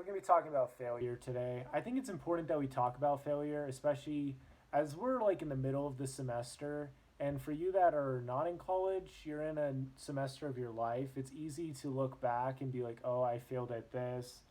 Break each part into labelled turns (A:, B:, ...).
A: going to be talking about failure today. I think it's important that we talk about failure, especially as we're like in the middle of the semester. And for you that are not in college, you're in a semester of your life. It's easy to look back and be like, oh, I failed at this.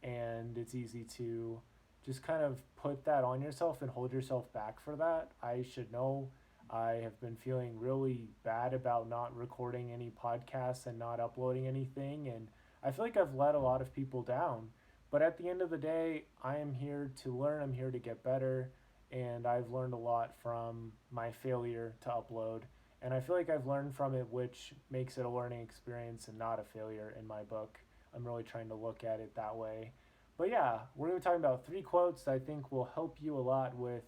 A: And it's easy to just kind of put that on yourself and hold yourself back for that. I should know I have been feeling really bad about not recording any podcasts and not uploading anything. And I feel like I've let a lot of people down. But at the end of the day, I am here to learn, I'm here to get better. And I've learned a lot from my failure to upload. And I feel like I've learned from it, which makes it a learning experience and not a failure in my book. I'm really trying to look at it that way. But yeah, we're going to be talking about three quotes that I think will help you a lot with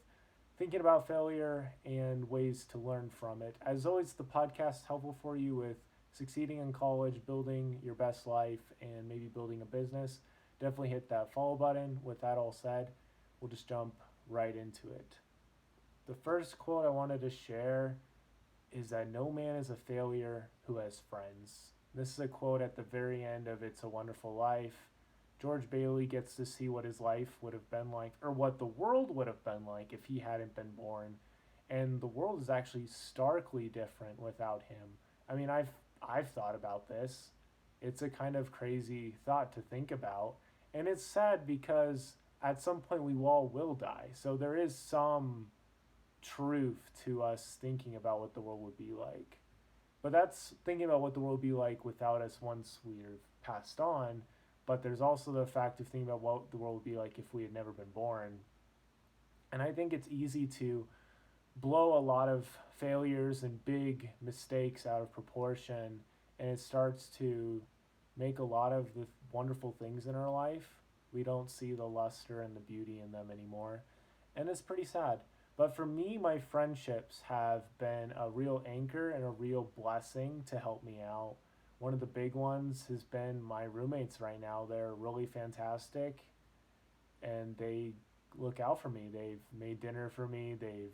A: thinking about failure and ways to learn from it. As always, the podcast is helpful for you with succeeding in college, building your best life, and maybe building a business. Definitely hit that follow button. With that all said, we'll just jump right into it. The first quote I wanted to share is that no man is a failure who has friends. This is a quote at the very end of It's a Wonderful Life. George Bailey gets to see what his life would have been like, or what the world would have been like if he hadn't been born. And the world is actually starkly different without him. I mean, I've thought about this. It's a kind of crazy thought to think about. And it's sad because at some point we all will die. So there is some truth to us thinking about what the world would be like. But that's thinking about what the world would be like without us once we're passed on. But there's also the fact of thinking about what the world would be like if we had never been born. And I think it's easy to blow a lot of failures and big mistakes out of proportion, and it starts to make a lot of the wonderful things in our life. We don't see the luster and the beauty in them anymore, and it's pretty sad. But for me, my friendships have been a real anchor and a real blessing to help me out. One of the big ones has been my roommates right now. They're really fantastic and they look out for me. They've made dinner for me. They've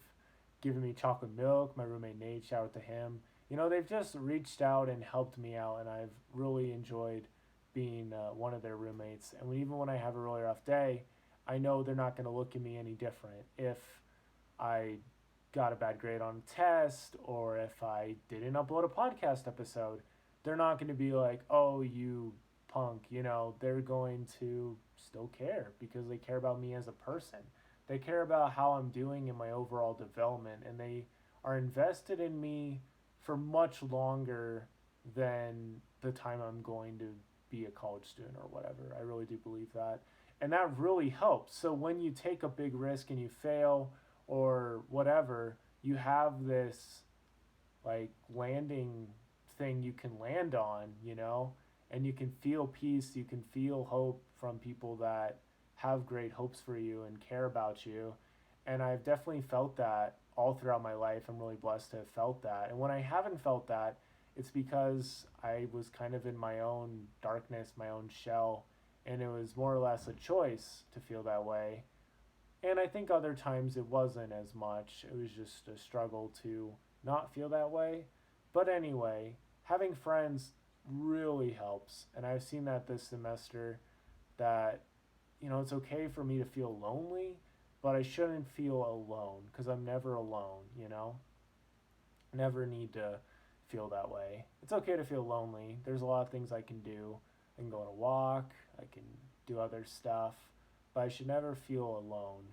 A: given me chocolate milk. My roommate Nate, shout out to him. They've just reached out and helped me out, and I've really enjoyed being one of their roommates. And even when I have a really rough day, I know they're not going to look at me any different if I got a bad grade on a test or if I didn't upload a podcast episode. They're not going to be like, oh, you punk. They're going to still care because they care about me as a person. They care about how I'm doing in my overall development, and they are invested in me for much longer than the time I'm going to be a college student or whatever. I really do believe that. And that really helps. So when you take a big risk and you fail or whatever, you have this like landing thing you can land on, and you can feel peace, you can feel hope from people that have great hopes for you and care about you. And I've definitely felt that all throughout my life. I'm really blessed to have felt that. And when I haven't felt that, it's because I was kind of in my own darkness, my own shell, and it was more or less a choice to feel that way. And I think other times it wasn't as much. It was just a struggle to not feel that way. But anyway, having friends really helps. And I've seen that this semester that, it's okay for me to feel lonely, but I shouldn't feel alone because I'm never alone. Never need to feel that way. It's okay to feel lonely. There's a lot of things I can do. I can go on a walk, I can do other stuff, but I should never feel alone.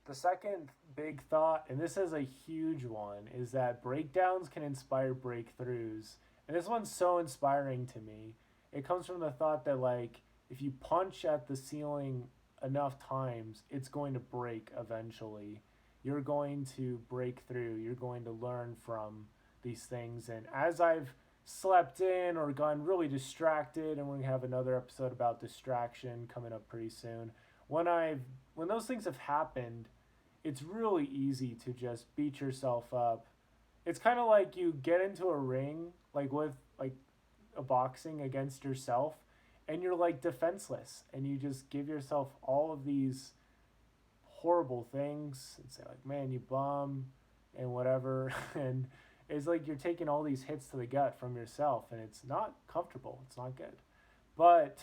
A: The second big thought, and this is a huge one, is that breakdowns can inspire breakthroughs. And this one's so inspiring to me. It comes from the thought that, like, if you punch at the ceiling enough times, it's going to break eventually. You're going to break through. You're going to learn from these things. And as I've slept in or gotten really distracted, and we're going to have another episode about distraction coming up pretty soon, when those things have happened, it's really easy to just beat yourself up. It's kind of like you get into a ring, like with like a boxing against yourself, and you're like defenseless, and you just give yourself all of these horrible things and say like, man, you bum, and whatever, and It's like you're taking all these hits to the gut from yourself, and it's not comfortable. It's not good. But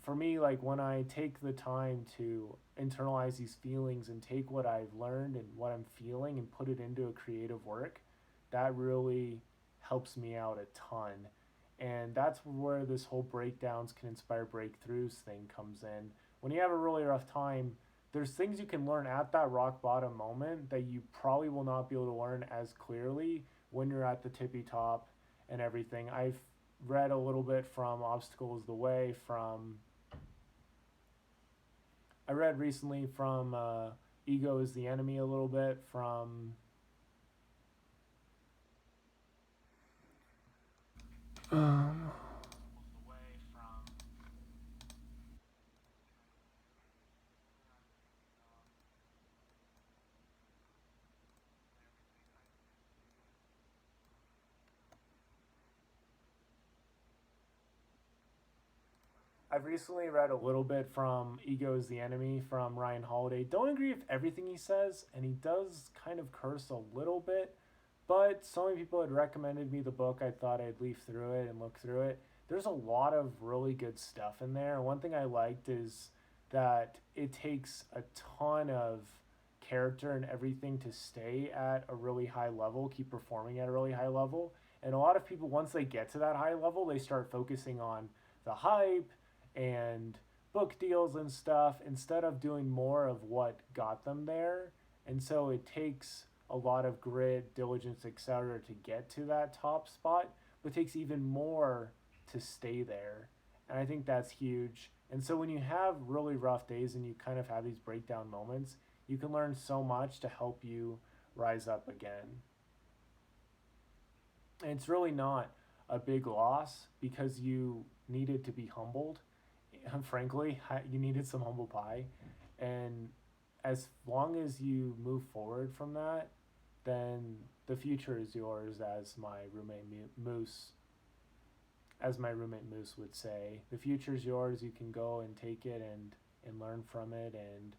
A: for me, like when I take the time to internalize these feelings and take what I've learned and what I'm feeling and put it into a creative work, that really helps me out a ton. And that's where this whole breakdowns can inspire breakthroughs thing comes in. When you have a really rough time, there's things you can learn at that rock bottom moment that you probably will not be able to learn as clearly when you're at the tippy top and everything. I've read a little bit from Obstacle is the Way from I read recently from Ego is the Enemy a little bit from um, I've recently read a little bit from Ego is the Enemy from Ryan Holiday. Don't agree with everything he says, and he does kind of curse a little bit, but so many people had recommended me the book, I thought I'd leaf through it and look through it. There's a lot of really good stuff in there. One thing I liked is that it takes a ton of character and everything to stay at a really high level, keep performing at a really high level. And a lot of people, once they get to that high level, they start focusing on the hype and book deals and stuff instead of doing more of what got them there. And so it takes a lot of grit, diligence, etc. to get to that top spot, but it takes even more to stay there. And I think that's huge. And so when you have really rough days and you kind of have these breakdown moments, you can learn so much to help you rise up again. And it's really not a big loss because you needed to be humbled. Frankly, you needed some humble pie. And as long as you move forward from that, then the future is yours, Moose, as my roommate Moose would say. The future is yours. You can go and take it and learn from it. And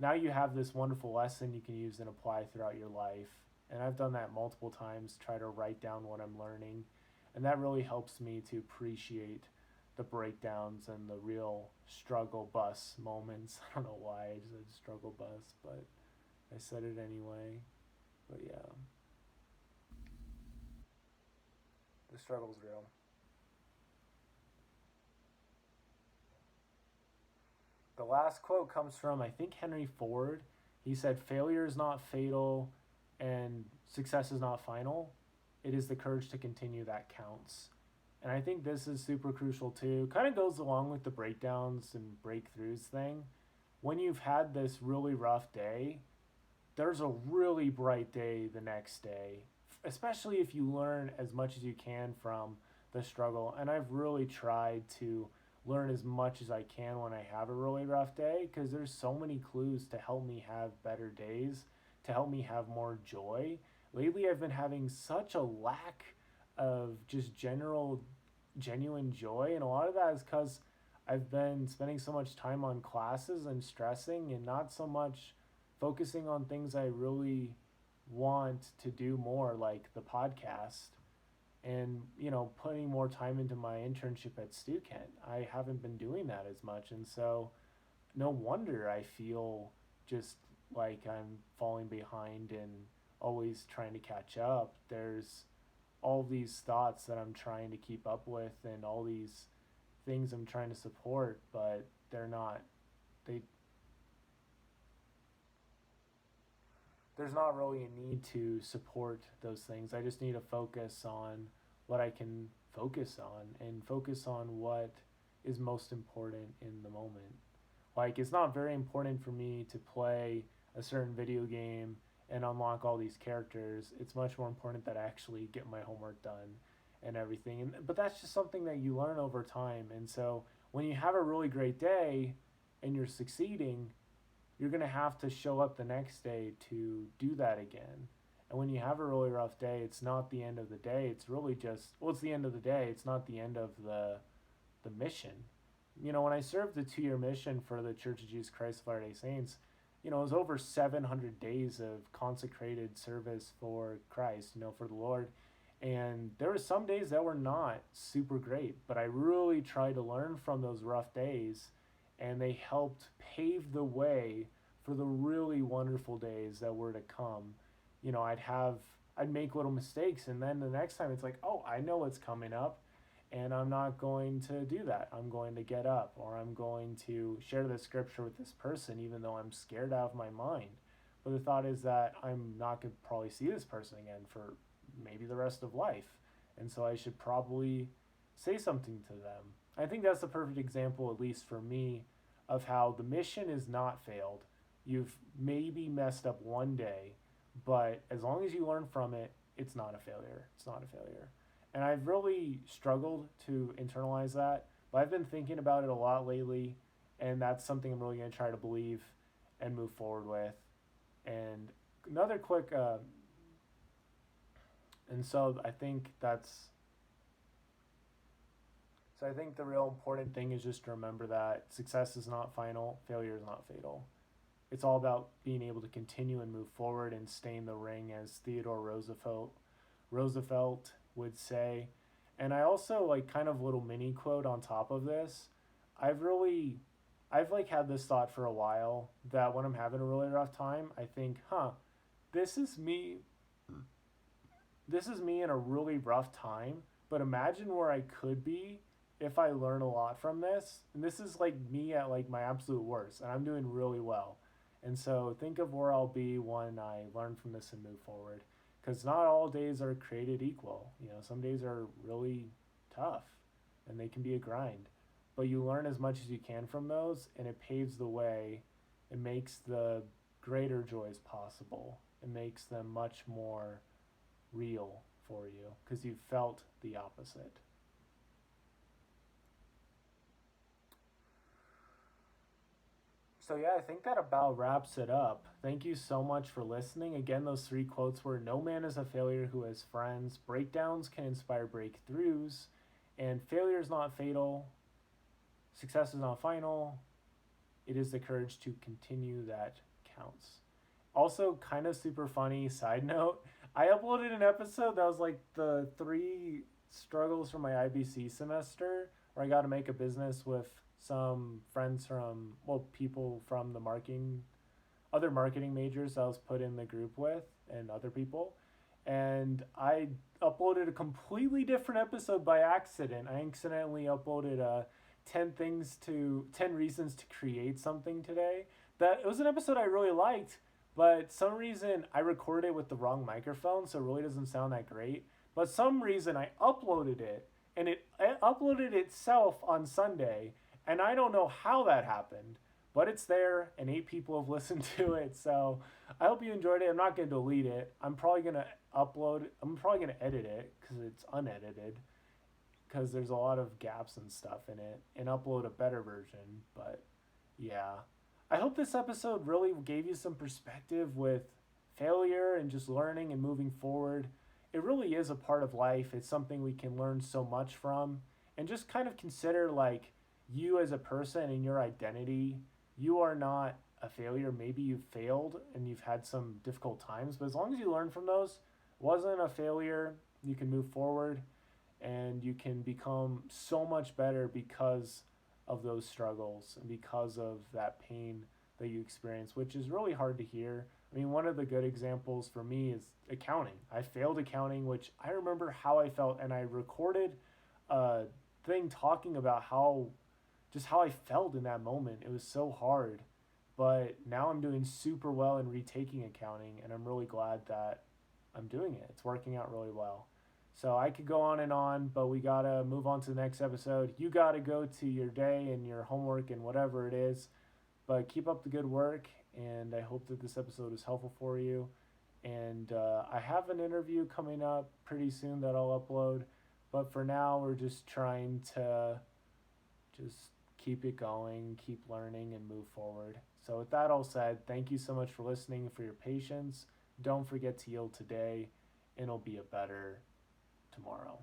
A: now you have this wonderful lesson you can use and apply throughout your life. And I've done that multiple times, try to write down what I'm learning. And that really helps me to appreciate the breakdowns and the real struggle bus moments. I don't know why I just said struggle bus, but I said it anyway. But yeah, the struggle's real. The last quote comes from, I think, Henry Ford. He said, "Failure is not fatal and success is not final. It is the courage to continue that counts." And I think this is super crucial too. Kind of goes along with the breakdowns and breakthroughs thing. When you've had this really rough day, there's a really bright day the next day, especially if you learn as much as you can from the struggle. And I've really tried to learn as much as I can when I have a really rough day because there's so many clues to help me have better days, to help me have more joy. Lately, I've been having such a lack of just general, genuine joy, and a lot of that is because I've been spending so much time on classes and stressing and not so much focusing on things I really want to do more, like the podcast and putting more time into my internship at StuKent. I haven't been doing that as much, and so no wonder I feel just like I'm falling behind and always trying to catch up. There's all these thoughts that I'm trying to keep up with and all these things I'm trying to support, but they're not they there's not really a need to support those things. I just need to focus on what I can focus on and focus on what is most important in the moment. Like, it's not very important for me to play a certain video game and unlock all these characters. It's much more important that I actually get my homework done and everything. But that's just something that you learn over time. And so when you have a really great day and you're succeeding, you're going to have to show up the next day to do that again. And when you have a really rough day, it's not the end of the day. It's really just, well, it's the end of the day. It's not the end of the mission. When I served the 2-year mission for the Church of Jesus Christ of Latter-day Saints, it was over 700 days of consecrated service for Christ, for the Lord. And there were some days that were not super great, but I really tried to learn from those rough days, and they helped pave the way for the really wonderful days that were to come. I'd make little mistakes, and then the next time it's like, oh, I know what's coming up, and I'm not going to do that. I'm going to get up, or I'm going to share the scripture with this person, even though I'm scared out of my mind. But the thought is that I'm not going to probably see this person again for maybe the rest of life. And so I should probably say something to them. I think that's the perfect example, at least for me, of how the mission is not failed. You've maybe messed up one day, but as long as you learn from it, it's not a failure. It's not a failure. And I've really struggled to internalize that, but I've been thinking about it a lot lately, and that's something I'm really going to try to believe and move forward with. And another quick, and so I think the real important thing is just to remember that success is not final, failure is not fatal. It's all about being able to continue and move forward and stay in the ring, as Theodore Roosevelt would say. And I also like kind of little mini quote on top of this. I've like had this thought for a while that when I'm having a really rough time, I think, this is me. This is me in a really rough time, but imagine where I could be if I learn a lot from this. And this is like me at like my absolute worst, and I'm doing really well. And so think of where I'll be when I learn from this and move forward. Because not all days are created equal. Some days are really tough and they can be a grind. But you learn as much as you can from those, and it paves the way. It makes the greater joys possible. It makes them much more real for you because you've felt the opposite. So yeah, I think that about wraps it up. Thank you so much for listening. Again, those three quotes were: no man is a failure who has friends, breakdowns can inspire breakthroughs, and failure is not fatal, success is not final, it is the courage to continue that counts. Also, kind of super funny side note, I uploaded an episode that was like the 3 struggles from my IBC semester, where I got to make a business with some friends from, people from the other marketing majors I was put in the group with, and other people. And I uploaded a completely different episode by accident. I accidentally uploaded 10 reasons to create something today. That it was an episode I really liked, but some reason I recorded it with the wrong microphone, so it really doesn't sound that great. But some reason I uploaded it, and it uploaded itself on Sunday, and I don't know how that happened, but it's there, and 8 people have listened to it. So I hope you enjoyed it. I'm not going to delete it. I'm probably going to edit it because it's unedited, because there's a lot of gaps and stuff in it, and upload a better version. But yeah, I hope this episode really gave you some perspective with failure and just learning and moving forward. It really is a part of life. It's something we can learn so much from, and just kind of consider like you as a person and your identity. You are not a failure. Maybe you've failed and you've had some difficult times, but as long as you learn from those, it wasn't a failure. You can move forward, and you can become so much better because of those struggles and because of that pain that you experience, which is really hard to hear. I mean, one of the good examples for me is accounting. I failed accounting, which I remember how I felt, and I recorded a thing talking about how I felt in that moment. It was so hard, but now I'm doing super well in retaking accounting, and I'm really glad that I'm doing it. It's working out really well. So I could go on, but we gotta move on to the next episode. You gotta go to your day and your homework and whatever it is, but keep up the good work, and I hope that this episode is helpful for you. And I have an interview coming up pretty soon that I'll upload, but for now we're just trying to just keep it going, keep learning, and move forward. So with that all said, thank you so much for listening, for your patience. Don't forget to yield today, and it'll be a better tomorrow.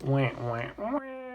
A: Wah, wah, wah.